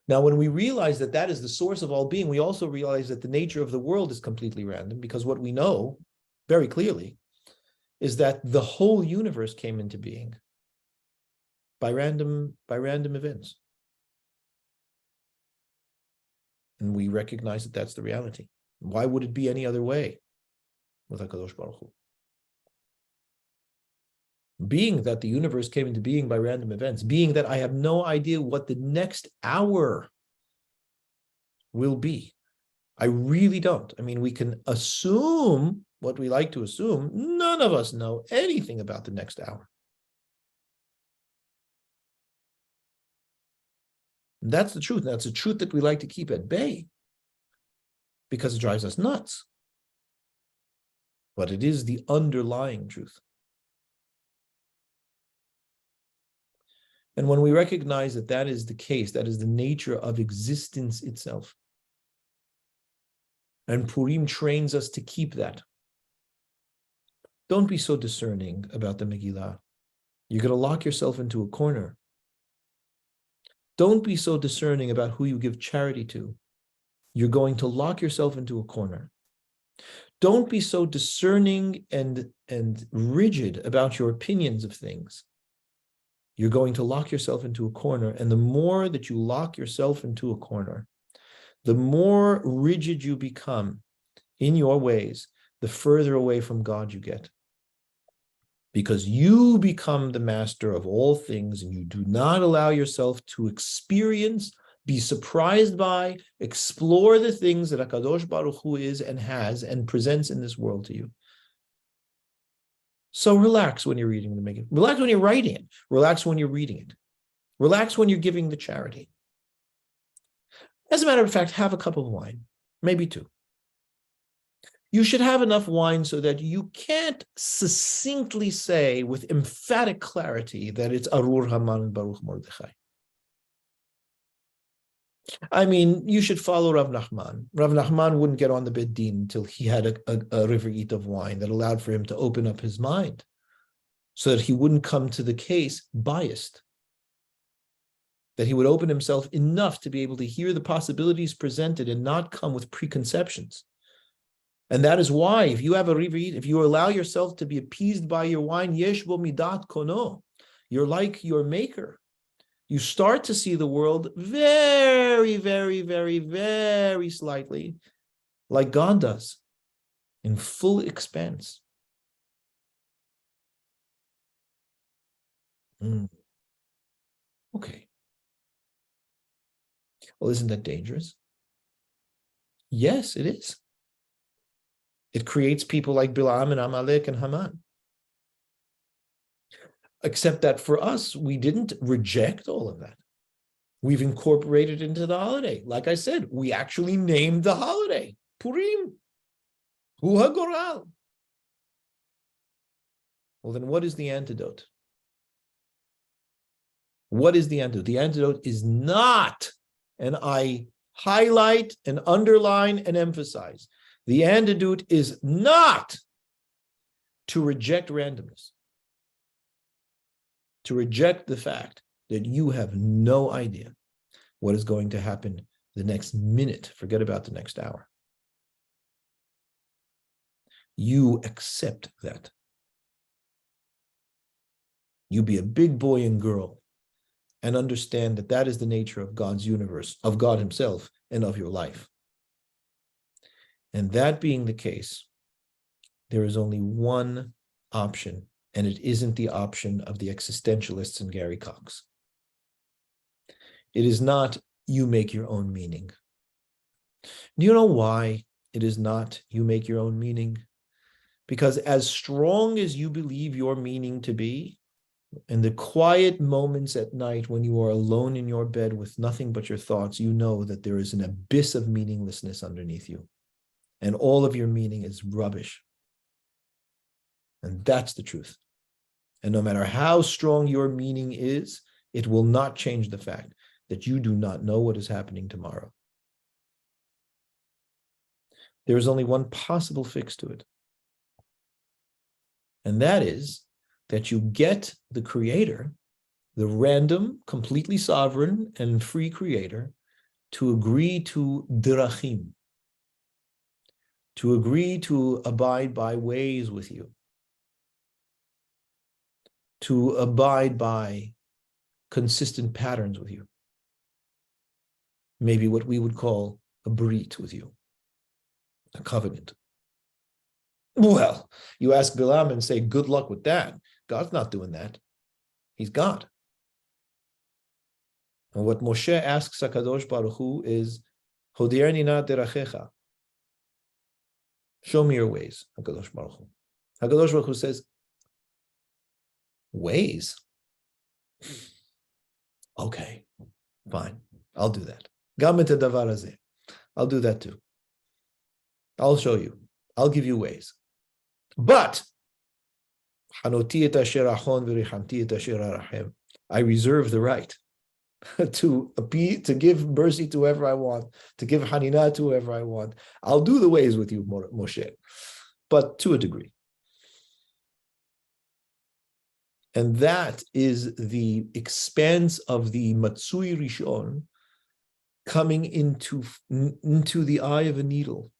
Now, when we realize that that is the source of all being, we also realize that the nature of the world is completely random, because what we know very clearly is that the whole universe came into being by random events. And we recognize that that's the reality. Why would it be any other way with HaKadosh Baruch Hu? Being that the universe came into being by random events, being that I have no idea what the next hour will be. I really don't. We can assume what we like to assume, none of us know anything about the next hour. And that's the truth. That's the truth that we like to keep at bay because it drives us nuts. But it is the underlying truth. And when we recognize that that is the case, that is the nature of existence itself, and Purim trains us to keep that. Don't be so discerning about the Megillah. You're going to lock yourself into a corner. Don't be so discerning about who you give charity to. You're going to lock yourself into a corner. Don't be so discerning and rigid about your opinions of things. You're going to lock yourself into a corner. And the more that you lock yourself into a corner, the more rigid you become in your ways, the further away from God you get. Because you become the master of all things and you do not allow yourself to experience, be surprised by, explore the things that HaKadosh Baruch Hu is and has and presents in this world to you. So relax when you're reading the Megillah. Relax when you're writing it. Relax when you're reading it. Relax when you're giving the charity. As a matter of fact, have a cup of wine, maybe two. You should have enough wine so that you can't succinctly say with emphatic clarity that it's Arur Haman Baruch Mordechai. I mean, you should follow Rav Nachman. Rav Nachman wouldn't get on the Bet Din until he had a riverite of wine that allowed for him to open up his mind so that he wouldn't come to the case biased, that he would open himself enough to be able to hear the possibilities presented and not come with preconceptions. And that is why, if you have a riverite, if you allow yourself to be appeased by your wine, yesh bo midat kono, you're like your maker. You start to see the world very, very, very, very slightly like God does, in full expanse. Okay. Well, isn't that dangerous? Yes, it is. It creates people like Bilam and Amalek and Haman. Except that for us, we didn't reject all of that. We've incorporated it into the holiday. Like I said, we actually named the holiday Purim. Hu HaGoral. Well, then what is the antidote? What is the antidote? The antidote is not, and I highlight and underline and emphasize, the antidote is not to reject randomness, to reject the fact that you have no idea what is going to happen the next minute. Forget about the next hour. You accept that. You be a big boy and girl and understand that that is the nature of God's universe, of God himself, and of your life. And that being the case, there is only one option, and it isn't the option of the existentialists and Gary Cox. It is not you make your own meaning. Do you know why it is not you make your own meaning? Because as strong as you believe your meaning to be, in the quiet moments at night when you are alone in your bed with nothing but your thoughts, you know that there is an abyss of meaninglessness underneath you. And all of your meaning is rubbish. And that's the truth. And no matter how strong your meaning is, it will not change the fact that you do not know what is happening tomorrow. There is only one possible fix to it. And that is that you get the creator, the random, completely sovereign and free creator, to agree to dirachim, to agree to abide by ways with you, to abide by consistent patterns with you. Maybe what we would call a brit with you, a covenant. Well, you ask Bilam and say, good luck with that. God's not doing that. He's God. And what Moshe asks HaKadosh Baruch Hu is, Hodirni na derachecha. Show me your ways, HaKadosh Baruch Hu. HaKadosh Baruch Hu says, ways? Okay, fine. I'll do that. Gam et hadavar hazeh. I'll do that too. I'll show you. I'll give you ways. But I reserve the right to give mercy to whoever I want, to give hanina to whoever I want. I'll do the ways with you, Moshe, but to a degree. And that is the expanse of the Matsui Rishon coming into the eye of a needle.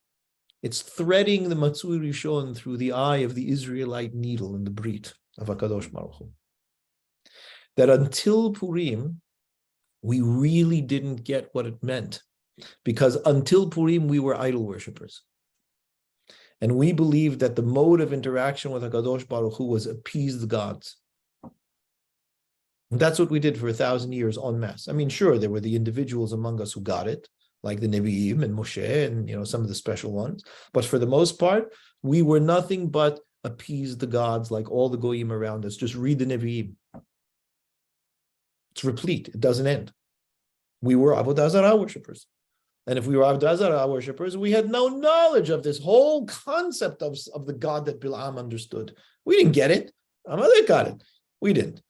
It's threading the Matsui Rishon through the eye of the Israelite needle in the Brit of HaKadosh Baruch Hu. That until Purim, we really didn't get what it meant. Because until Purim, we were idol worshippers. And we believed that the mode of interaction with HaKadosh Baruch Hu was appease the gods. And that's what we did for 1,000 years en masse. I mean, sure, there were the individuals among us who got it, like the Nevi'im and Moshe and some of the special ones. But for the most part, we were nothing but appease the gods like all the goyim around us. Just read the Nevi'im. It's replete. It doesn't end. We were Avodah Zarah worshippers. And if we were Avodah Zarah worshippers, we had no knowledge of this whole concept of the God that Bilam understood. We didn't get it. Amalek got it. We didn't.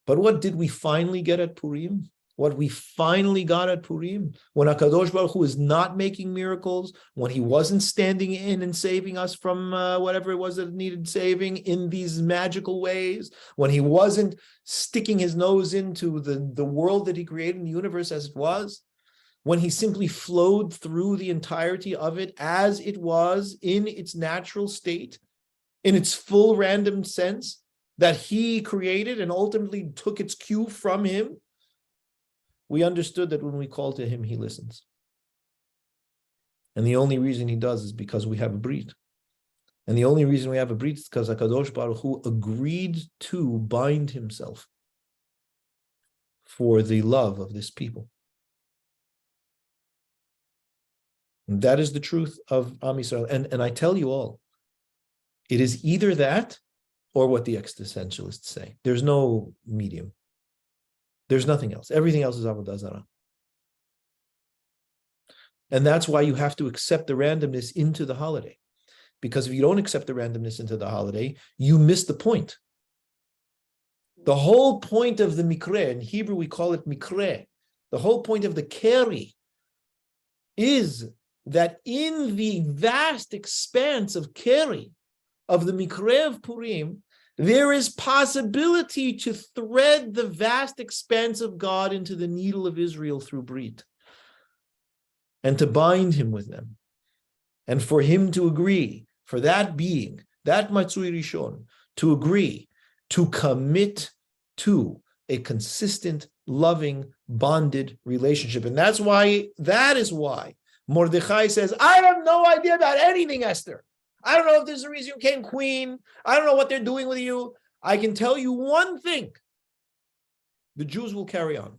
But what did we finally get at Purim? What we finally got at Purim, when HaKadosh Baruch Hu is not making miracles, when he wasn't standing in and saving us from whatever it was that needed saving in these magical ways, when he wasn't sticking his nose into the world that he created in the universe as it was, when he simply flowed through the entirety of it as it was in its natural state, in its full random sense that he created and ultimately took its cue from him, we understood that when we call to him, he listens. And the only reason he does is because we have a brit. And the only reason we have a brit is because HaKadosh Baruch Hu agreed to bind himself for the love of this people. And that is the truth of Am Yisrael. And I tell you all, it is either that or what the existentialists say. There's no medium. There's nothing else. Everything else is Avodah Zarah. And that's why you have to accept the randomness into the holiday. Because if you don't accept the randomness into the holiday, you miss the point. The whole point of the mikre, in Hebrew we call it mikre, the whole point of the keri is that in the vast expanse of keri, of the mikre of Purim, there is possibility to thread the vast expanse of God into the needle of Israel through Brit, and to bind him with them, and for him to agree, for that being, that Matsui Rishon, to agree, to commit to a consistent, loving, bonded relationship. And that is why Mordechai says, I have no idea about anything, Esther. I don't know if there's a reason you became queen. I don't know what they're doing with you. I can tell you one thing. The Jews will carry on.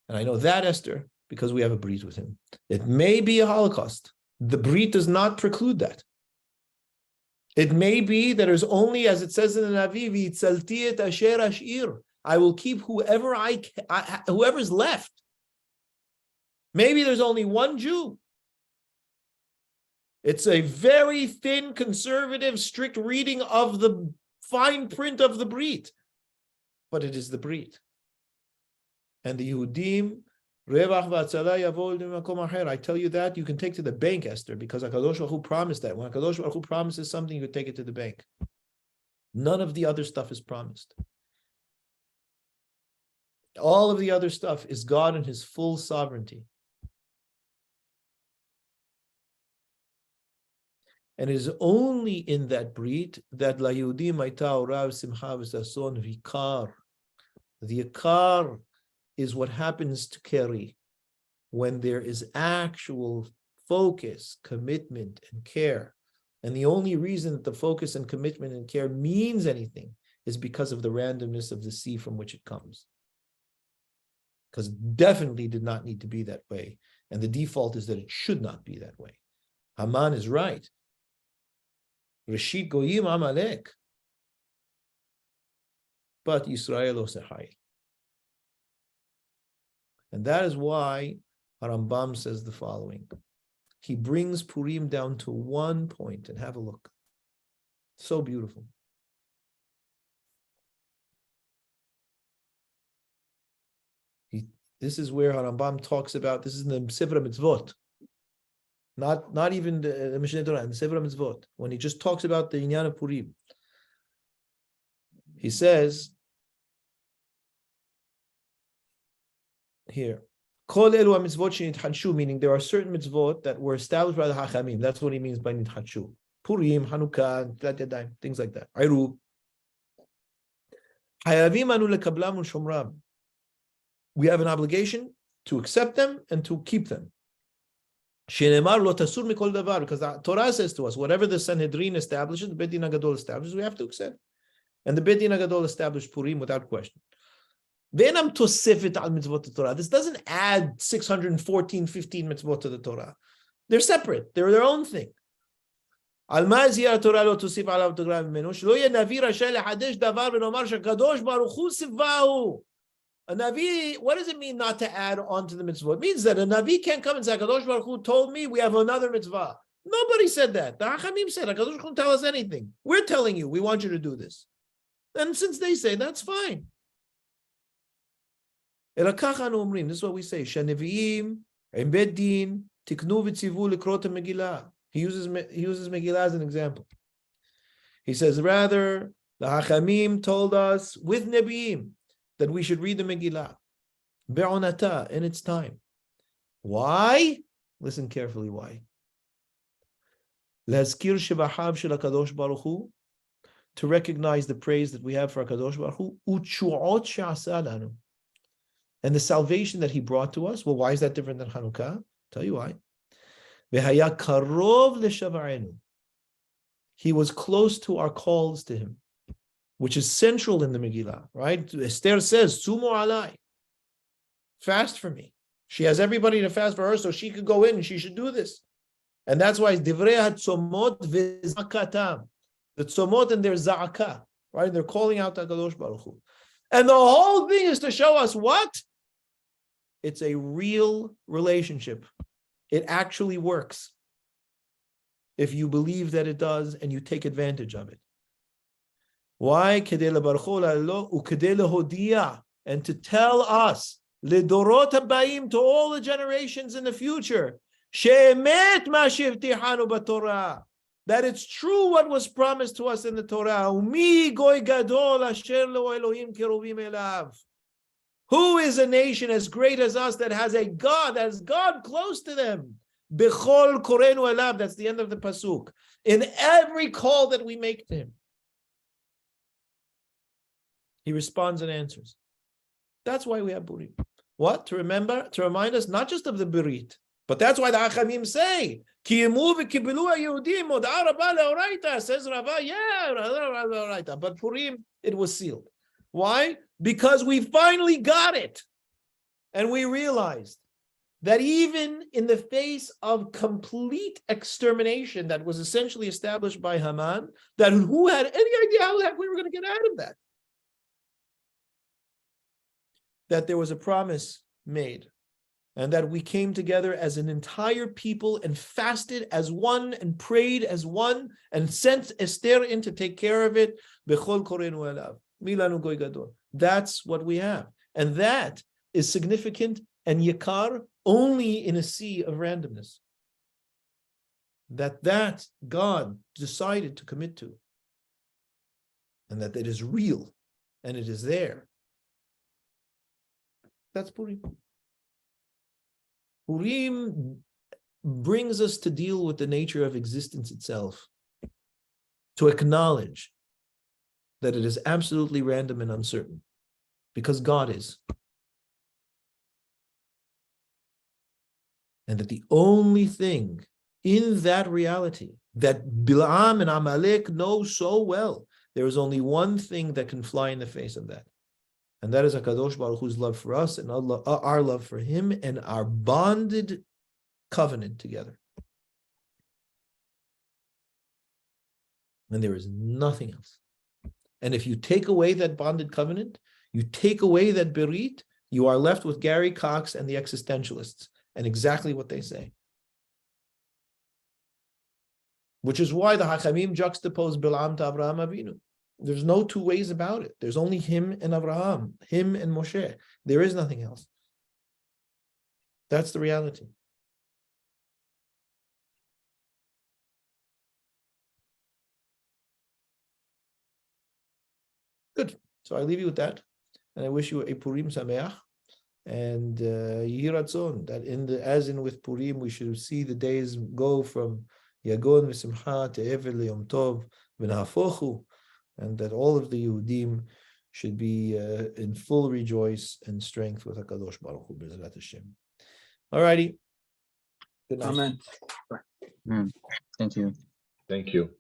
And I know that, Esther, because we have a brit with him. It may be a Holocaust. The brit does not preclude that. It may be that there's only, as it says in the Navi, V'yitzalti et asher ashir. I will keep whoever's left. Maybe there's only one Jew. It's a very thin, conservative, strict reading of the fine print of the Brit. But it is the Brit. And the Yehudim, Revach v'atzala yavo l'makom acher. I tell you that, you can take to the bank, Esther, because HaKadosh Baruch Hu promised that. When HaKadosh Baruch Hu promises something, you can take it to the bank. None of the other stuff is promised. All of the other stuff is God in his full sovereignty. And it is only in that brit that la Yehudim hayta orav simcha v'sason v'ikar. The ikar is what happens to keri when there is actual focus, commitment, and care. And the only reason that the focus and commitment and care means anything is because of the randomness of the sea from which it comes. Because definitely did not need to be that way. And the default is that it should not be that way. Haman is right. Reshit Goyim Amalek. But Yisrael Osehai. And that is why Rambam says the following. He brings Purim down to one point, and have a look. So beautiful. This is where Rambam talks about, this is in the Sifra Mitzvot. Not even the Mishneh Torah, in the Sifra Mitzvot. When he just talks about the Inyan of Purim. He says, here, Kol elu ha-mitzvot shenitchadshu, meaning there are certain mitzvot that were established by the Hachamim. That's what he means by nitchadshu. Purim, Hanukkah, Tlat Yadayim, things like that. Ayru. Hayavim anu lekablam u'shomram. We have an obligation to accept them and to keep them. Shenemar lo tasur mikol davar, because the Torah says to us, whatever the Sanhedrin establishes, the Bet Din HaGadol establishes, we have to accept. And the Bet Din HaGadol established Purim without question. This doesn't add 614, 15 mitzvot to the Torah. They're separate. They're their own thing. A Navi, what does it mean not to add on to the mitzvah? It means that a Navi can't come and say, HaKadosh Baruch Hu told me we have another mitzvah. Nobody said that. The Hachamim said, HaKadosh Baruch Hu didn't tell us anything. We're telling you, we want you to do this. And since they say, that's fine. This is what we say. Shaneviim, Bet Din, Tiknu v'tzivu likrot Megillah. He uses Megillah as an example. He says, rather, the Hachamim told us with Nebiim that we should read the Megillah. Be'onata, in its time. Why? Listen carefully why. L'hazkir shevahav shel HaKadosh Baruch Hu, to recognize the praise that we have for HaKadosh Baruch Hu, u'tshu'ot she'asa lanu, and the salvation that he brought to us. Well, why is that different than Hanukkah? Tell you why. V'haya karov l'shavarenu. He was close to our calls to him, which is central in the Megillah, right? Esther says, Sumo alai, fast for me. She has everybody to fast for her, so she could go in and she should do this. And that's why divrei hatzomot v'zakatam, the tzomot and their za'aka, right? They're calling out to HaKadosh Baruch Hu. And the whole thing is to show us what? It's a real relationship. It actually works if you believe that it does and you take advantage of it. Why? And to tell us, לדורות הבאים, to all the generations in the future, שאמת מה שהבטיחנו בתורה, that it's true what was promised to us in the Torah. ומי גוי גדול אשר לו אלוהים קרובים אליו. Who is a nation as great as us that has a God, that has God close to them? Bechol korenu elav, that's the end of the pasuk. In every call that we make to him, he responds and answers. That's why we have Purim. What? To remind us not just of the Berit, but that's why the Achamim say, Kiyimu v'kibilu ha'Yehudim od'a rabba le'oraita, says Rabbi, yeah, but Purim, it was sealed. Why? Because we finally got it. And we realized that even in the face of complete extermination that was essentially established by Haman, that who had any idea how the heck we were going to get out of that? That there was a promise made, and that we came together as an entire people and fasted as one and prayed as one and sent Esther in to take care of it. Bechol korenu elav. Milanu goy gadol. That's what we have. And that is significant and yakar only in a sea of randomness. That God decided to commit to. And that it is real and it is there. That's Purim. Purim brings us to deal with the nature of existence itself. To acknowledge that it is absolutely random and uncertain, because God is. And that the only thing in that reality that Bilam and Amalek know so well, there is only one thing that can fly in the face of that. And that is HaKadosh Baruch Hu's love for us and our love for him and our bonded covenant together. And there is nothing else. And if you take away that bonded covenant, you take away that berit, you are left with Gary Cox and the existentialists and exactly what they say. Which is why the Hachamim juxtapose Bilam to Avraham Avinu. There's no two ways about it. There's only him and Avraham, him and Moshe. There is nothing else. That's the reality. Good. So I leave you with that. And I wish you a Purim Sameach. And Yehi Ratzon, that as in with Purim, we should see the days go from Yagon v'Simcha to Evel Yom Tov v'Nahafochu, and that all of the Yehudim should be in full rejoice and strength with HaKadosh Baruch Hu B'ezrat Hashem. All righty. Good night. Amen. Thank you. Thank you.